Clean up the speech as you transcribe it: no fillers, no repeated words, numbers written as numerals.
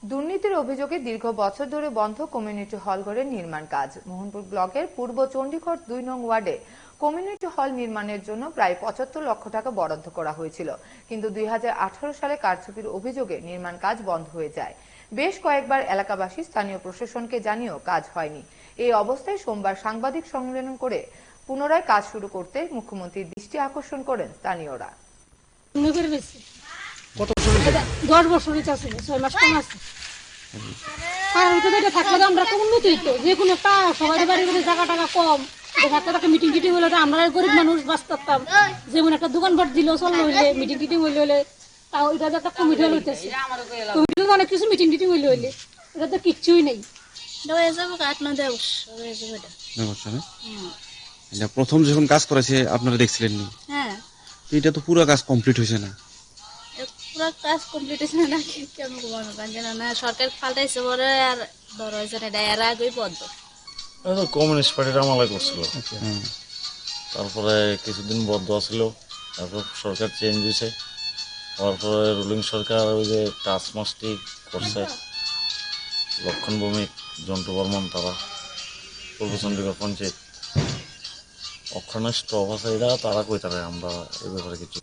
দুর্নীতির অভিযোগে দীর্ঘ বছর ধরে বন্ধ কমিউনিটি হলঘরের নির্মাণ কাজ। মোহনপুর ব্লকের পূর্ব চণ্ডীগড় ২ নং ওয়ার্ডে কমিউনিটি হল নির্মাণের জন্য প্রায় ৭৫ লক্ষ টাকা বরাদ্দ করা হয়েছিল, কিন্তু ২০১৮ সালে কারচুপির অভিযোগে নির্মাণ কাজ বন্ধ হয়ে যায়। বেশ কয়েকবার এলাকাবাসী স্থানীয় প্রশাসনকে জানিয়েও কাজ হয়নি। এই অবস্থায় সোমবার সাংবাদিক সম্মেলন করে পুনরায় কাজ শুরু করতে মুখ্যমন্ত্রীর দৃষ্টি আকর্ষণ করেন স্থানীয়রা। 10 বছরই ছিল, 6 মাস কম আছে। কারণ এটা থাকলে তো আমরা একটা উন্নতি হইতো, যে কোনো একটা সবাই বাড়ির মধ্যে জায়গা টাকা কম থাকলে একটা মিটিং টিটিং হলে আমরা গরিব মানুষ বাঁচ থাকতাম। যেমন একটা দোকানপাট দিল চললো হইলে, মিটিং টিটিং হইলে তাও এটা যে একটা কমিটি হইতেছে, কমিটি অনেক কিছু মিটিং টিটিং হইলে এটা তো কিচ্ছুই নেই। প্রথম যখন কাজ করেছে আপনারা দেখছিলেন নি? হ্যাঁ, এটা তো পুরো কাজ কমপ্লিট হয়েছে না? পুরো কাজ কমপ্লিট হয়েছে না, কেমন জানা না, সরকার পাল্টাইছে পরে আর বড় হয়েছে না, এর আগেই বদ্ধ। কমিউনিস্ট পার্টির আমলা করছিল, তারপরে কিছুদিন বদ্ধ ছিল, তারপর সরকার চেঞ্জ হয়েছে, তারপরে রুলিং সরকার ওই যে টাচ মাস্টি করছে লক্ষণ ভৌমিক, জন্টু বর্মন, তারা পূর্ব চণ্ডীগড় পঞ্চায়েত অক্ষরণের স্টপ আছে, এরা তারা কই তারা আমরা এই ব্যাপারে কিছু